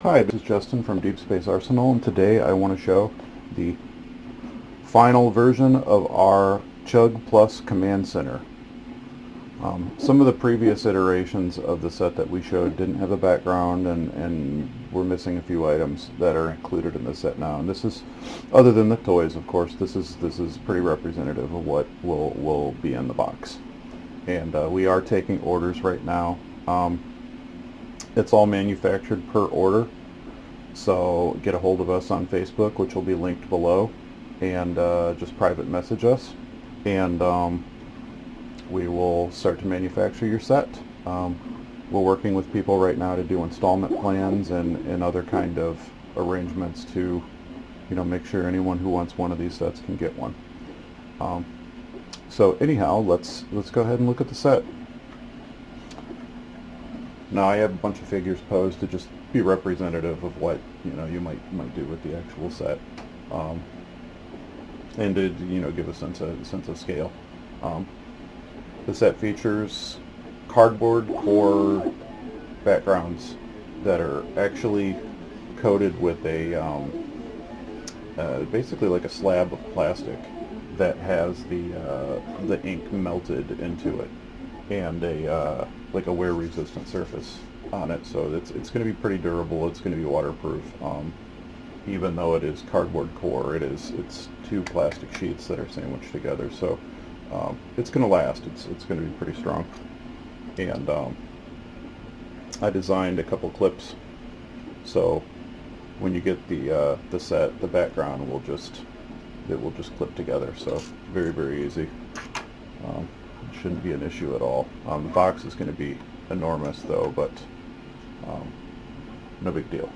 Hi, this is Justin from Deep Space Arsenal, and today I want to show the final version of our CHUG Plus Command Center. Some of the previous iterations of the set that we showed didn't have a background, and we're missing a few items that are included in the set now. And this is, other than the toys, of course, this is pretty representative of what will be in the box. And we are taking orders right now. It's all manufactured per order, so get a hold of us on Facebook, which will be linked below, and just private message us, and we will start to manufacture your set. We're working with people right now to do installment plans and other kind of arrangements to, make sure anyone who wants one of these sets can get one. So anyhow, let's go ahead and look at the set. Now I have a bunch of figures posed to just be representative of what you might do with the actual set, and to give a sense of scale. The set features cardboard core backgrounds that are actually coated with a basically like a slab of plastic that has the ink melted into it, and like a wear-resistant surface on it, so it's going to be pretty durable. It's going to be waterproof, even though it is cardboard core. It's two plastic sheets that are sandwiched together, so it's going to last. It's going to be pretty strong. And I designed a couple clips, so when you get the set, the background will just clip together. So very easy. Shouldn't be an issue at all. The box is going to be enormous though, but no big deal.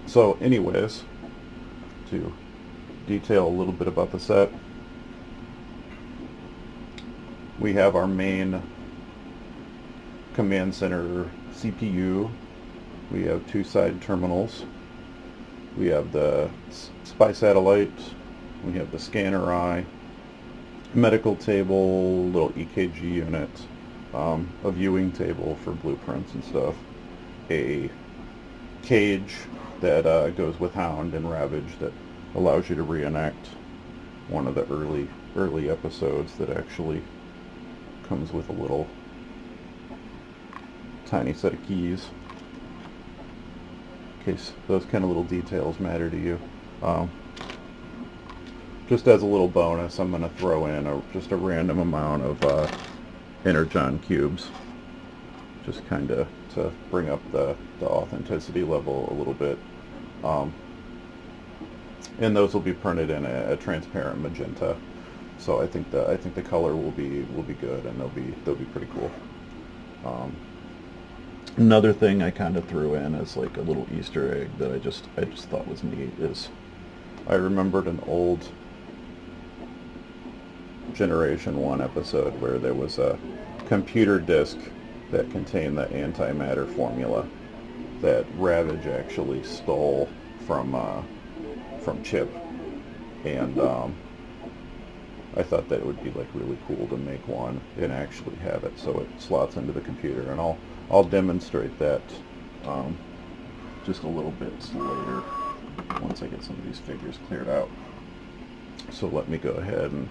So anyways, to detail a little bit about the set, we have our main command center CPU. We have two side terminals. We have the spy satellite. We have the scanner eye, medical table, little EKG unit, a viewing table for blueprints and stuff, a cage that goes with Hound and Ravaged that allows you to reenact one of the early episodes that actually comes with a little tiny set of keys, in case those kind of little details matter to you. Just as a little bonus, I'm going to throw in just a random amount of Energon cubes, just kind of to bring up the authenticity level a little bit. And those will be printed in a transparent magenta, so I think the color will be good, and they'll be pretty cool. Another thing I kind of threw in as like a little Easter egg that I just thought was neat is I remembered an old Generation 1 episode where there was a computer disk that contained the antimatter formula that Ravage actually stole from Chip, and I thought that it would be like really cool to make one and actually have it so it slots into the computer, and I'll demonstrate that just a little bit later once I get some of these figures cleared out. So let me go ahead and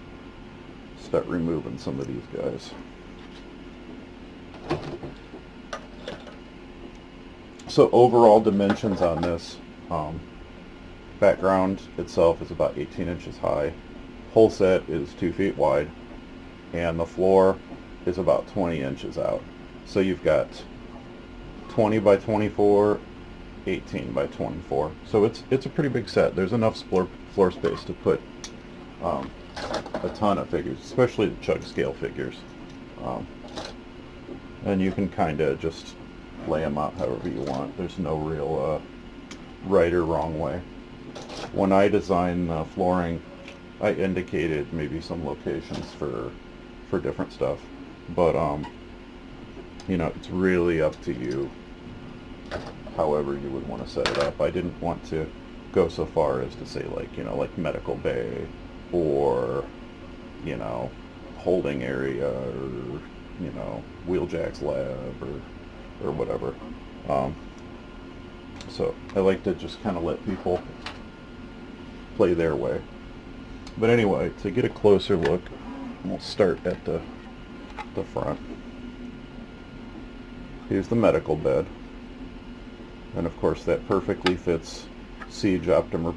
start removing some of these guys. So overall dimensions on this, background itself is about 18 inches high, whole set is 2 feet wide, and the floor is about 20 inches out. So you've got 20 by 24, 18 by 24. So it's a pretty big set. There's enough floor space to put a ton of figures, especially the CHUG scale figures. And you can kind of just lay them out however you want. There's no real right or wrong way. When I designed the flooring, I indicated maybe some locations for different stuff, but it's really up to you however you would want to set it up. I didn't want to go so far as to say like medical bay, or holding area, or Wheeljack's lab, or whatever. So I like to just kind of let people play their way. But anyway, to get a closer look, we'll start at the front. Here's the medical bed. And of course that perfectly fits Siege, Optimus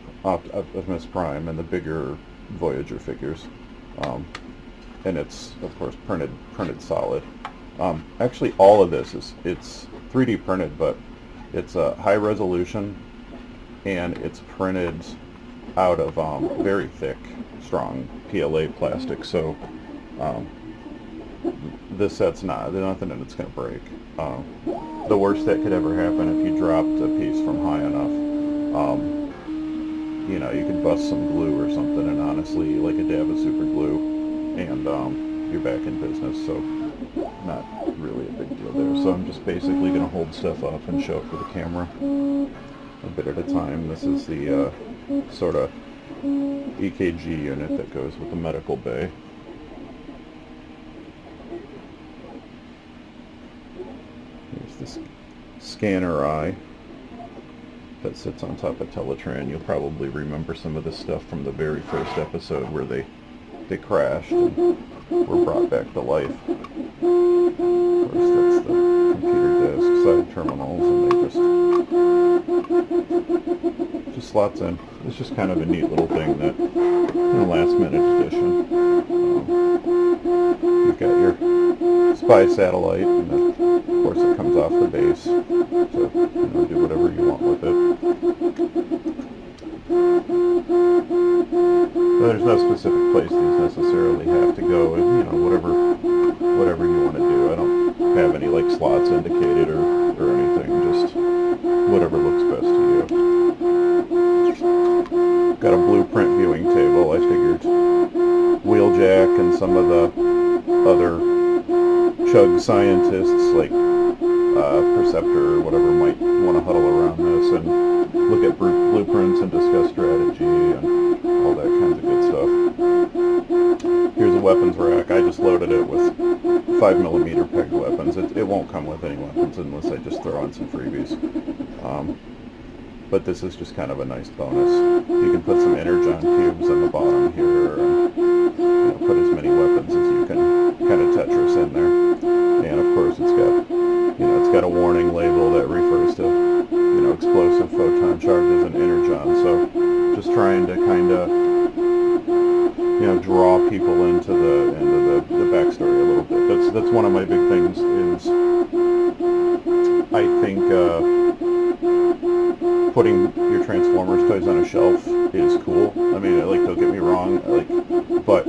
Prime, and the bigger Voyager figures. And it's of course printed solid. Actually all of this it's 3D printed, but it's a high resolution and it's printed out of very thick, strong PLA plastic. So this set's there's nothing in it's going to break. The worst that could ever happen if you dropped a piece from high enough, you know, you could bust some glue or something, and honestly, like a dab of super glue, and you're back in business. So not really a big deal there. So I'm just basically going to hold stuff up and show it for the camera a bit at a time. This is the sort of EKG unit that goes with the medical bay. Here's this scanner eye that sits on top of Teletran. You'll probably remember some of this stuff from the very first episode where they crashed and were brought back to life. Of course, that's the computer disk side terminals, and they just slots in. It's just kind of a neat little thing that, last minute addition. You've got your spy satellite, and then, of course it comes off the base to do whatever you want with it. There's no specific place these necessarily have to go, and whatever you want to do. I don't have any like slots indicated or anything, just whatever looks best to you. Got a blueprint viewing table. I figured Wheeljack and some of the other CHUG scientists like Perceptor or whatever might want to huddle around this and look at blueprints and discuss strategy and all that kinds of good stuff. Here's a weapons rack. I just loaded it with 5mm pegged weapons. It won't come with any weapons unless I just throw in some freebies. But this is just kind of a nice bonus. You can put some energon cubes on the bottom here and put as many weapons as you can kind of Tetris in there. And of course it's got a warning label that refers to explosive photon charges and energon. So just trying to kind of draw people into the backstory a little bit. That's one of my big things is I think putting your Transformers toys on a shelf is cool. I mean, don't get me wrong, but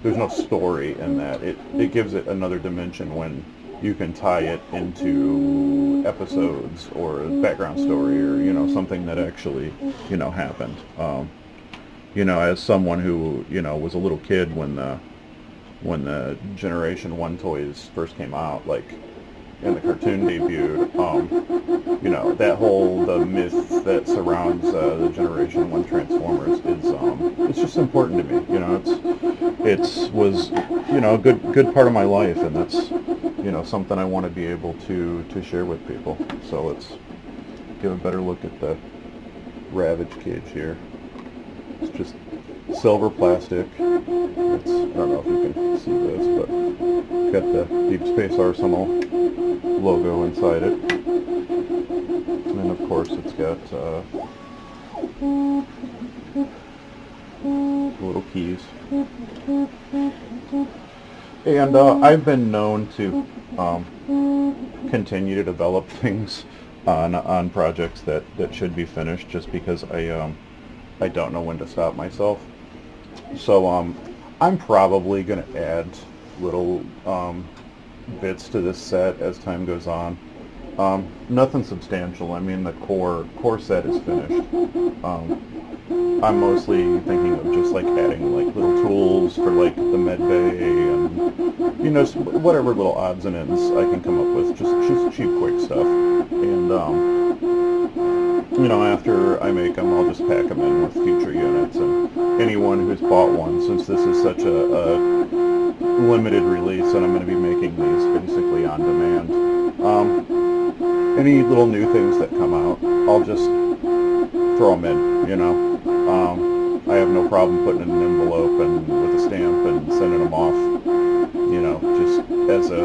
there's no story in that. It gives it another dimension when you can tie it into episodes or a background story or something that actually happened. As someone who was a little kid when the Generation 1 toys first came out, and the cartoon debuted, that the myth that surrounds the Generation 1 Transformers is it's just important to me. It was a good part of my life, and that's something I want to be able to share with people. So let's give a better look at the Ravaged cage here. It's just silver plastic. I don't know if you can see this, but got the Deep Space Arsenal logo inside it. And of course it's got little keys. And I've been known to continue to develop things on projects that should be finished, just because I don't know when to stop myself. So I'm probably going to add little bits to this set as time goes on. Nothing substantial. I mean, the core set is finished. I'm mostly thinking of just adding little tools for the med bay and just whatever little odds and ends I can come up with, just cheap quick stuff. And after I make them, I'll just pack them in with future units. And anyone who's bought one, since this is such a limited release, and I'm going to be making these basically on demand. Any little new things that come out, I'll just throw them in, you know. I have no problem putting in an envelope and with a stamp and sending them off, you know, just as a,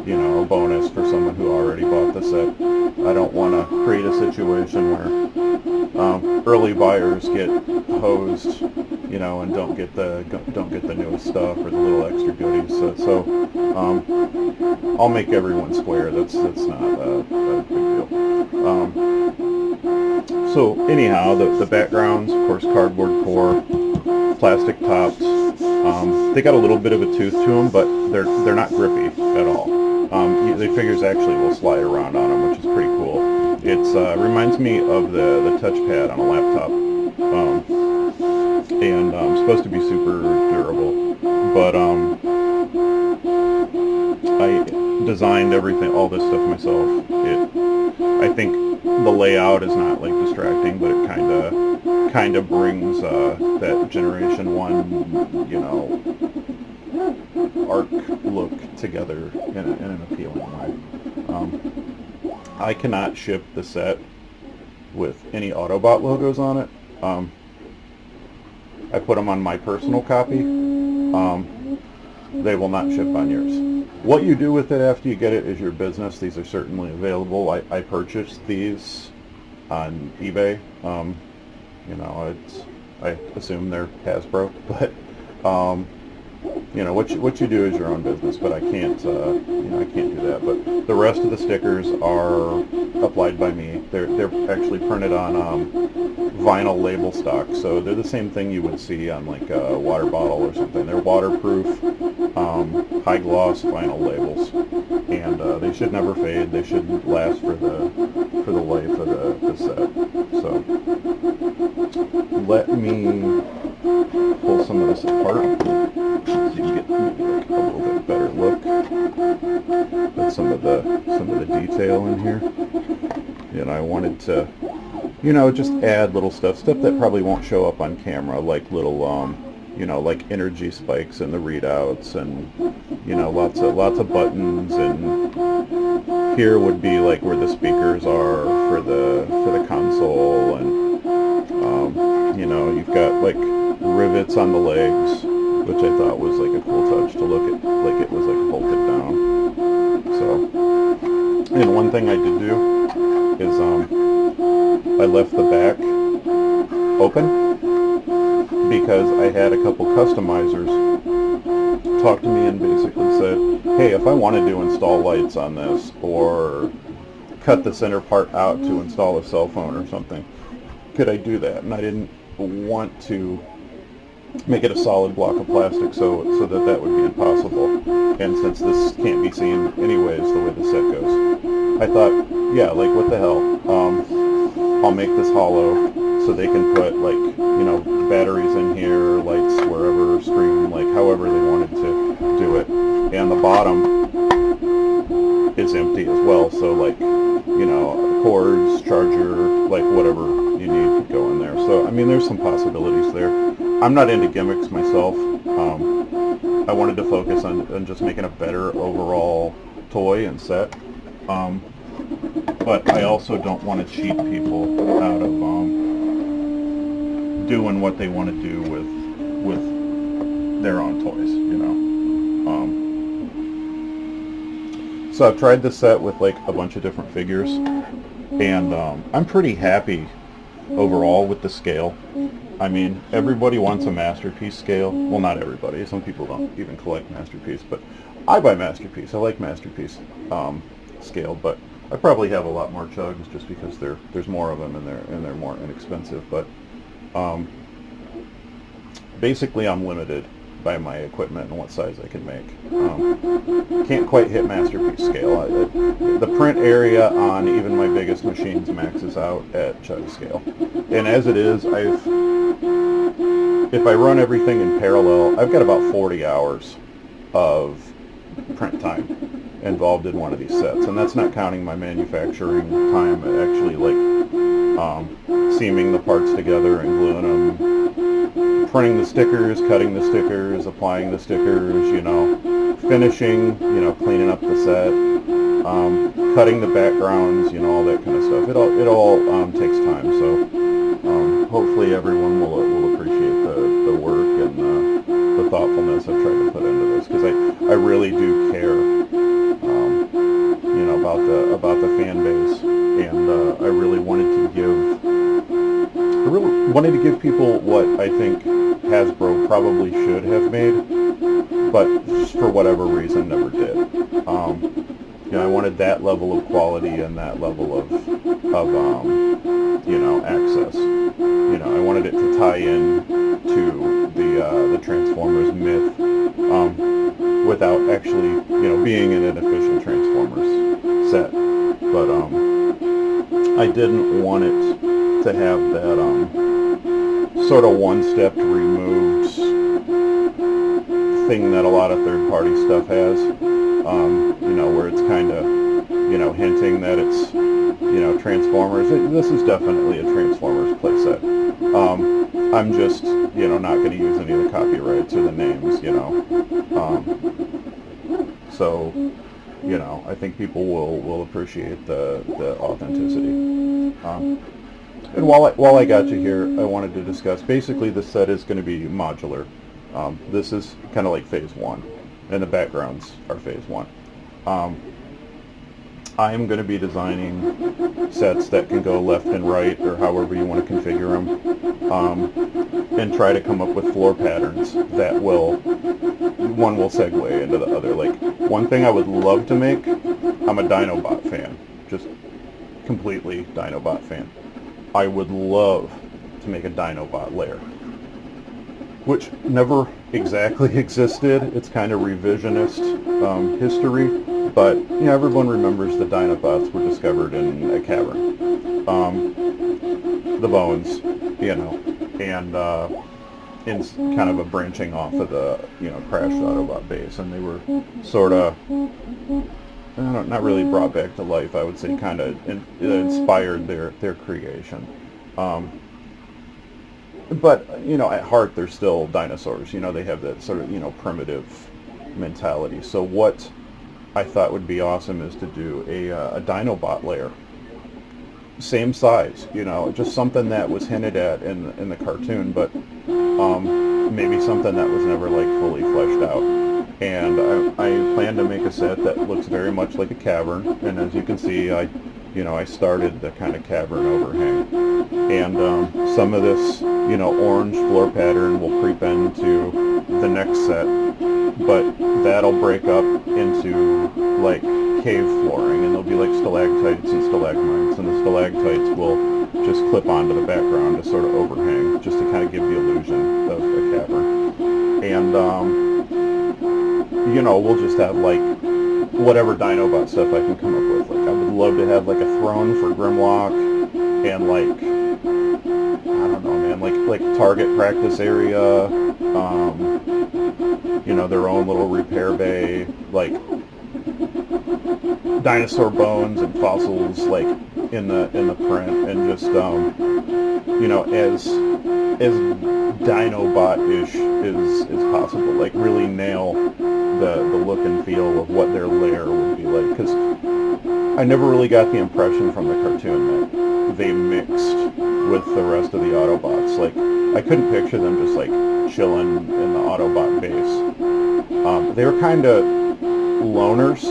you know, a bonus for someone who already bought the set. I don't want to create a situation where early buyers get hosed, you know, and don't get the newest stuff or the little extra goodies. So I'll make everyone square. That's not a big deal. So anyhow, the backgrounds, of course, cardboard core, plastic tops. They got a little bit of a tooth to them, but they're not grippy at all. The figures actually will slide around on them, which is pretty cool. It reminds me of the touchpad on a laptop, and supposed to be super durable. But I designed everything, all this stuff myself. I think the layout is not like distracting, but it kind of brings that Generation 1, you know, arc look together in an appealing way. I cannot ship the set with any Autobot logos on it. I put them on my personal copy. They will not ship on yours. What you do with it after you get it is your business. These are certainly available. I purchased these on eBay. You know, I assume they're Hasbro, but you know, what you do is your own business. But I can't, you know, I can't do that. But the rest of the stickers are applied by me. They're actually printed on vinyl label stock, so they're the same thing you would see on like a water bottle or something. They're waterproof, high gloss vinyl labels, and they should never fade. They should last for the life of the set. So let me pull some of this apart so you can get maybe like a little bit better look at some of the detail in here. And I wanted to, you know, just add little stuff that probably won't show up on camera, like little you know, like energy spikes in the readouts, and you know, lots of buttons, and here would be like where the speakers are for the console, and you know, you've got like rivets on the legs, which I thought was like a cool touch to look at, like it was like bolted down. So, and one thing I did do is I left the back open because I had a couple customizers talk to me and basically said, hey, if I wanted to install lights on this or cut the center part out to install a cell phone or something, could I do that? And I didn't want to make it a solid block of plastic so that would be impossible. And since this can't be seen anyways the way the set goes, I thought, yeah, like what the hell, I'll make this hollow so they can put like, you know, batteries in here, lights wherever, screen, like however they wanted to do it. And the bottom is empty as well, so like, you know, cords, charger, like whatever you need to go in there. So I mean, there's some possibilities there. I'm not into gimmicks myself. I wanted to focus on just making a better overall toy and set. But I also don't want to cheat people out of doing what they want to do with their own toys, you know. So I've tried this set with like a bunch of different figures, and I'm pretty happy overall with the scale. I mean, everybody wants a Masterpiece scale. Well, not everybody. Some people don't even collect Masterpiece, but I buy Masterpiece. I like Masterpiece scale, but I probably have a lot more Chugs just because there's more of them and they're more inexpensive. But basically, I'm limited by my equipment and what size I can make. Can't quite hit Masterpiece scale. The print area on even my biggest machines maxes out at Chug scale. And as it is, if I run everything in parallel, I've got about 40 hours of print time involved in one of these sets, and that's not counting my manufacturing time, actually like seaming the parts together and gluing them, printing the stickers, cutting the stickers, applying the stickers, you know, finishing, you know, cleaning up the set, cutting the backgrounds, you know, all that kind of stuff. It all and I really wanted to give people what I think Hasbro probably should have made, but for whatever reason never did. I wanted that level of quality and that level of access. I wanted it to tie in to the Transformers myth without actually, being in an official Transformers set. But I didn't want it to have that sort of one-step removed thing that a lot of third-party stuff has, where it's kind of, hinting that it's, Transformers. This is definitely a Transformers playset. I'm just, not going to use any of the copyrights or the names, so, I think people will appreciate the authenticity. And while I got you here, I wanted to discuss, basically this set is going to be modular. This is kind of like phase 1, and the backgrounds are phase 1. I am going to be designing sets that can go left and right, or however you want to configure them, and try to come up with floor patterns that one will segue into the other. Like, one thing I would love to make, I'm a Dinobot fan, just completely Dinobot fan. I would love to make a Dinobot lair, which never exactly existed. It's kind of revisionist history, but everyone remembers the Dinobots were discovered in a cavern. The bones, and in kind of a branching off of the crashed Autobot base, and they were sort of not really brought back to life. I would say kind of inspired their creation. But at heart they're still dinosaurs. They have that sort of primitive mentality. So what I thought would be awesome is to do a Dinobot lair, same size. Just something that was hinted at in the cartoon, but maybe something that was never like fully fleshed out. And I plan to make a set that looks very much like a cavern. And as you can see, I started the kind of cavern overhang. And some of this, orange floor pattern will creep into the next set, but that'll break up into like cave flooring, and there'll be like stalactites and stalagmites, and the stalactites will just clip onto the background to sort of overhang, just to kind of give the illusion of a cavern. And we'll just have like whatever Dinobot stuff I can come up with. Like, I would love to have like a throne for Grimlock, and like, I don't know, man, like target practice area, their own little repair bay, like dinosaur bones and fossils like in the print, and just as Dinobot-ish as possible, like really nail the look and feel of what their lair would be like, because I never really got the impression from the cartoon that they mixed with the rest of the Autobots. Like, I couldn't picture them just like chilling in the Autobot base. They were kind of loners,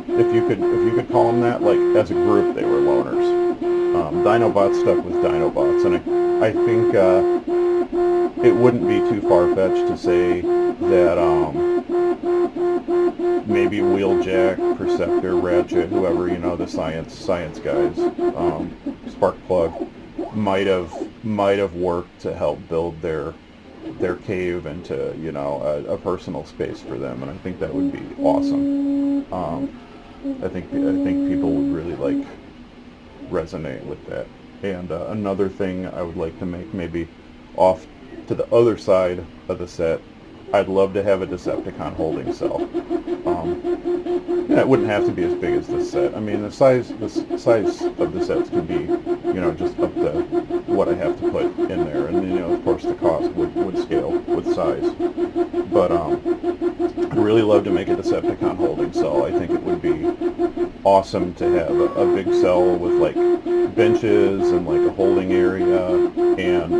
if you could call them that. Like, as a group, they were loners. Dinobots stuck with Dinobots, and I think it wouldn't be too far-fetched to say that maybe Wheeljack, Perceptor, Ratchet, whoever, the science guys, Sparkplug, might have worked to help build their cave into a personal space for them, and I think that would be awesome. I think people would really resonate with that. And another thing I would like to make, maybe off to the other side of the set, I'd love to have a Decepticon holding cell. It wouldn't have to be as big as this set. I mean, the size of the sets could be, just up to what I have to put in there, and then, of course, the cost would scale with size. But I'd really love to make a Decepticon holding cell. I think it would be awesome to have a big cell with like benches and like a holding area, and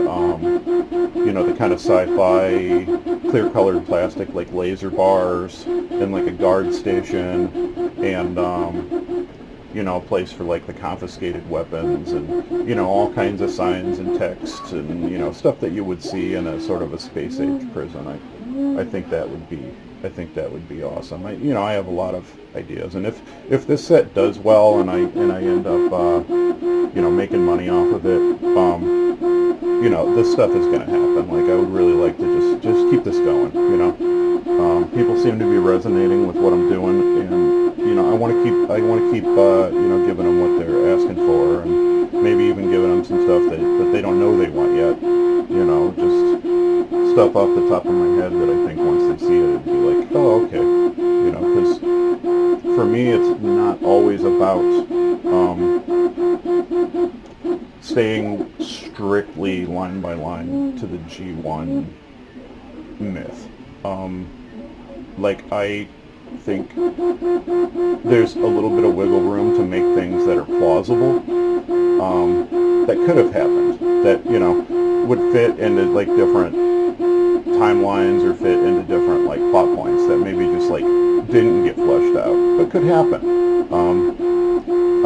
the kind of sci-fi clear-colored plastic like laser bars, and like a guard station, and a place for like the confiscated weapons and, all kinds of signs and text and, stuff that you would see in a sort of a space age prison. I think that would be awesome. I have a lot of ideas, and if this set does well and I end up making money off of it, this stuff is going to happen. Like, I would really like to just keep this going. People seem to be resonating with what I'm doing, and I want to keep giving them what they're asking for, and maybe even giving them some stuff that they don't know they want yet. Just stuff off the top of my head that I think once they see it, it'd be like, oh, okay. Because for me, it's not always about staying strictly line by line to the G1 myth. I think there's a little bit of wiggle room to make things that are plausible, that could have happened, that, would fit into like different timelines or fit into different like plot points that maybe just like didn't get fleshed out, but could happen.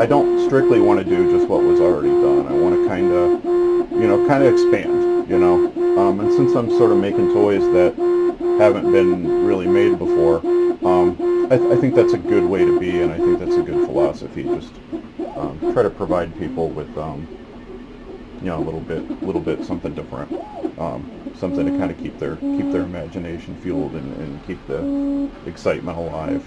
I don't strictly want to do just what was already done. I want to kind of expand, and since I'm sort of making toys that haven't been really made before, I think that's a good way to be, and I think that's a good philosophy. Just try to provide people with a little bit something different, something to kind of keep their imagination fueled and keep the excitement alive.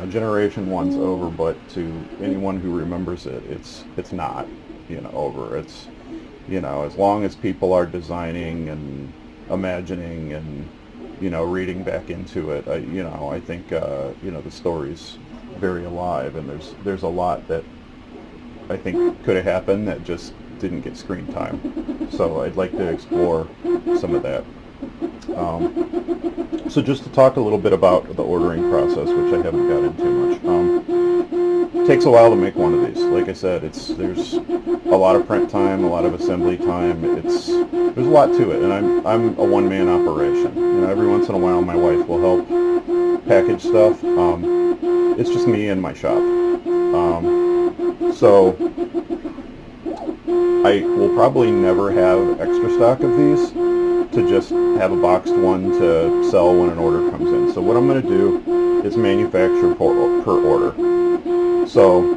Generation 1's over, but to anyone who remembers it, it's not over. It's as long as people are designing and imagining and reading back into it, I think the story's very alive, and there's a lot that I think could have happened that just didn't get screen time. So I'd like to explore some of that. So just to talk a little bit about the ordering process, which I haven't got into much. It takes a while to make one of these. Like I said, there's a lot of print time, a lot of assembly time. There's a lot to it, and I'm a one-man operation. Every once in a while my wife will help package stuff. It's just me and my shop. So I will probably never have extra stock of these to just have a boxed one to sell when an order comes in. So what I'm going to do is manufacture per order. So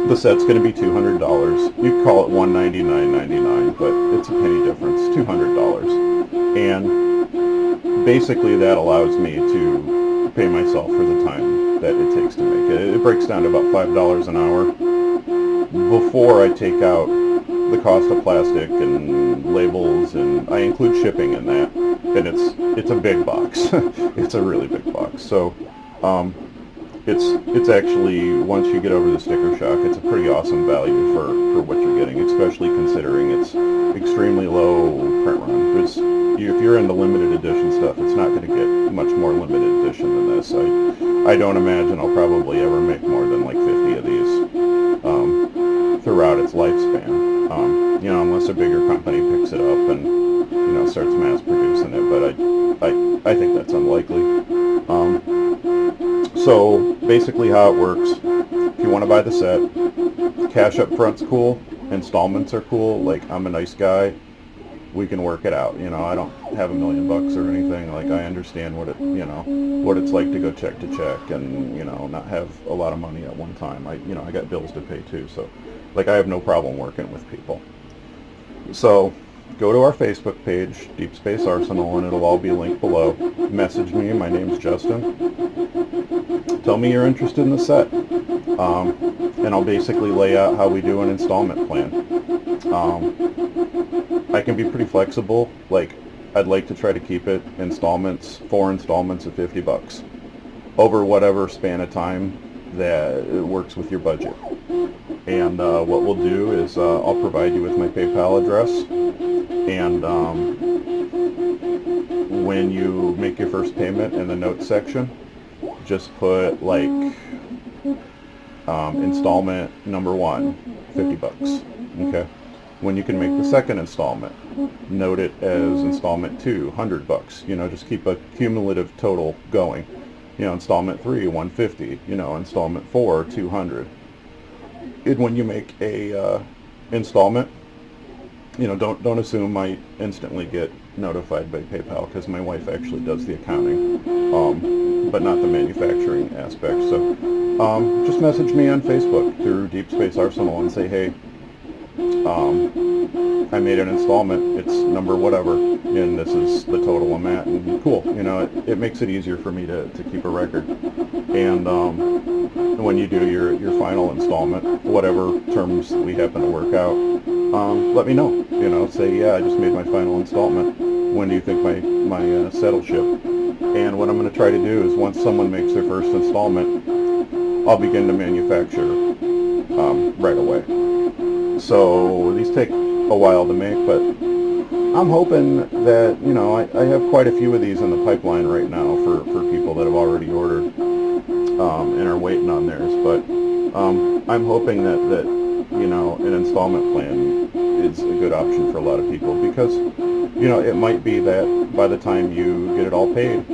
the set's going to be $200. You could call it $199.99, but it's a penny difference, $200. And basically that allows me to pay myself for the time that it takes to make it. It breaks down to about $5 an hour before I take out the cost of plastic and labels, and I include shipping in that, and it's a big box. It's a really big box. So it's actually, once you get over the sticker shock, it's a pretty awesome value for what you're getting, especially considering it's extremely low print run. If you're into limited edition stuff, it's not going to get much more limited edition than this. I don't imagine I'll probably ever make more than like 50 of these throughout its lifespan. Unless a bigger company picks it up and starts mass producing it, but I think that's unlikely. So basically how it works, if you want to buy the set, cash up front's cool, installments are cool. Like, I'm a nice guy, we can work it out. I don't have $1 million or anything. Like, I understand what it's like to go check to check and not have a lot of money at one time. I got bills to pay too, so like, I have no problem working with people. So go to our Facebook page, Deep Space Arsenal, and it'll all be linked below. Message me, my name's Justin. Tell me you're interested in the set, and I'll basically lay out how we do an installment plan. I can be pretty flexible. Like, I'd like to try to keep it four installments of $50 over whatever span of time that it works with your budget. And what we'll do is I'll provide you with my PayPal address, and when you make your first payment in the notes section, just put like installment number 1, $50. Okay. When you can make the second installment, note it as installment 2, $100. Just keep a cumulative total going. installment 3, 150, installment 4, 200. And when you make a installment, don't assume I instantly get notified by PayPal, because my wife actually does the accounting, but not the manufacturing aspect. So just message me on Facebook through Deep Space Arsenal and say, hey, I made an installment, it's number whatever, and this is the total I'm at, and cool, it makes it easier for me to keep a record. And when you do your final installment, whatever terms we happen to work out, let me know, say, yeah, I just made my final installment, when do you think my set will ship? And what I'm going to try to do is, once someone makes their first installment, I'll begin to manufacture right away. So these take a while to make, but I'm hoping that, I have quite a few of these in the pipeline right now for people that have already ordered and are waiting on theirs. But I'm hoping that an installment plan is a good option for a lot of people, because it might be that by the time you get it all paid,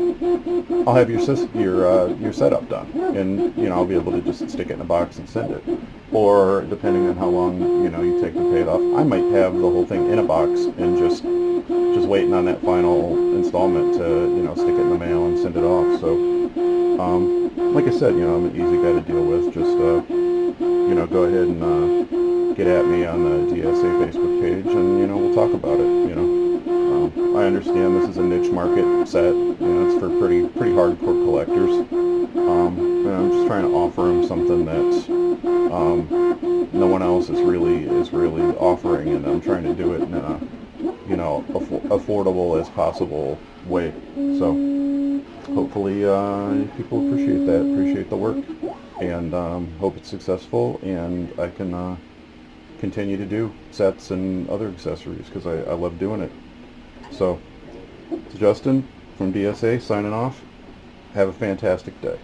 I'll have your setup done, and I'll be able to just stick it in a box and send it. Or depending on how long you take to pay it off, I might have the whole thing in a box and just waiting on that final installment to stick it in the mail and send it off. So like I said, I'm an easy guy to deal with. Just go ahead and get at me on the DSA Facebook page, and we'll talk about it. I understand this is a niche market set. It's for pretty hardcore collectors. And I'm just trying to offer them something that no one else is really offering, and I'm trying to do it in a affordable as possible way. So hopefully people appreciate the work, and hope it's successful, and I can continue to do sets and other accessories, because I love doing it. So it's Justin from DSA signing off. Have a fantastic day.